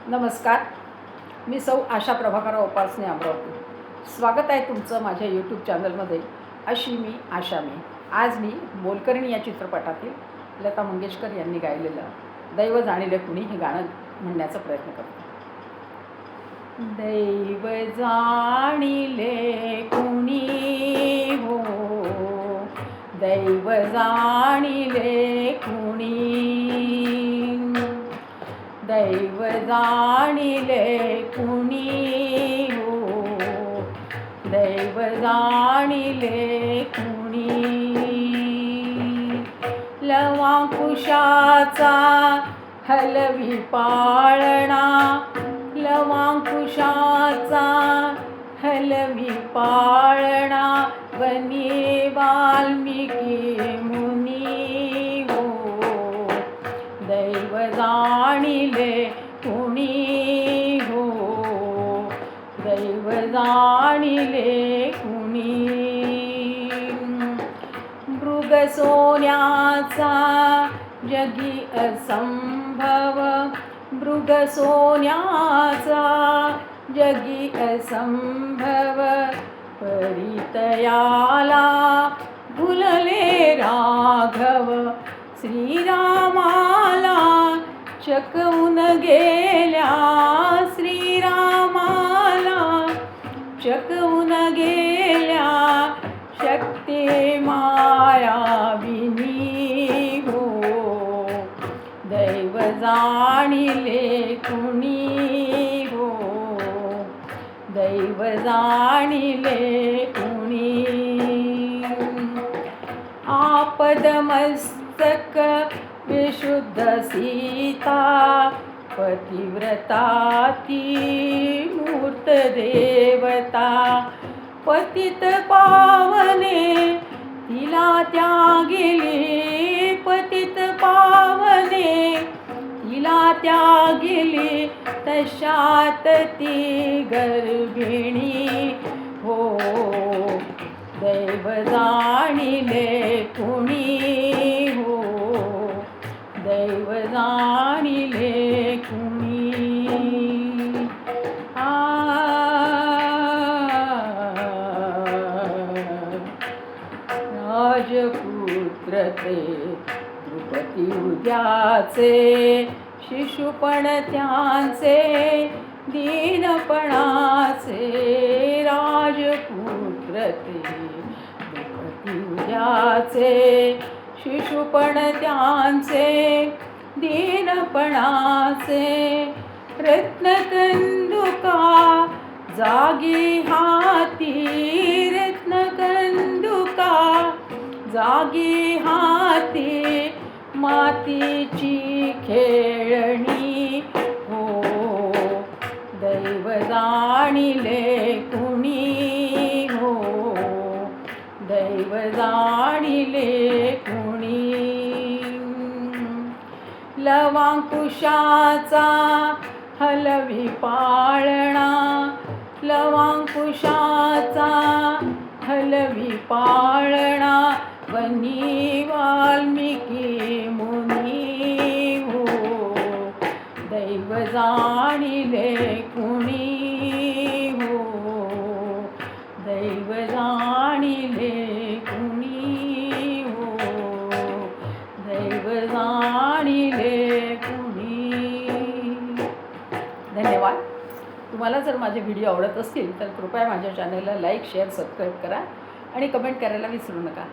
नमस्कार. मी सौ आशा प्रभाकरराव उपासने अमरावती. स्वागत आहे तुमचं माझ्या यूट्यूब चॅनलमध्ये. आज मी मोलकरणी या चित्रपटातील लता मंगेशकर यांनी गायलेलं दैव जाणिले कुणी हे गाणं म्हणण्याचा प्रयत्न करतो. दैव जाणिले कुणी हो, दैव जाणिले कुणी, दैव जाणिले कुणी हो, दैव जाणिले कुणी. लवांकुशाचा हलवी पाळणा, लवांकुशाचा हलवी पाळणा, वनी वाल्मिकी मुनी हो, दैव जाणिले कुणी हो, दैव जाणिले कुणी. मृग सोन्याचा जगी असंभव, मृग सोन्याचा जगी असंभव, परितयाला भुलले राघव, श्रीरामाला चकवून गेल्या, श्रीरामाला चकवून गेल्या, शक्ती मायाविनी हो, दैव जाणिले कुणी हो, दैव जाणिले कुणी. आपदमस्तक विशुद्ध सीता, पतिव्रता ती मूर्त देवता, पतित पावने तिला त्यागिली, पतित पावने तिला त्यागिली, तशात ती गर्भिणी हो, दैव जाणिले कुणी हो, दैव जाणिले कुणी. राजपुत्र ते द्रुपदी उद्याचे, शिशुपण त्यांचे दीनपणाचे, राजपुत्र ते द्रुपदी उद्याचे, शिशुपण त्यांचे दीनपणाचे, रत्नकंदुका जागी हाती, रत्नकंदुका जागी हाती, मातीची खेळणी हो, दैव जाणिले कुणी हो, दैव जाणिले कुणी. लवांकुशाचा हलवी पाळणा, लवांकुशाचा हलवी पाळणा, वनी वाल्मिकी मुनी हो, दैव जाणिले कुणी हो, दैव जाणिले कुणी हो, दैव जाणिले कुणी. धन्यवाद. तुम्हाला जर माझे व्हिडिओ आवडत असतील तर कृपया माझ्या चॅनलला लाईक, शेअर, सबस्क्राईब करा आणि कमेंट करायला विसरू नका.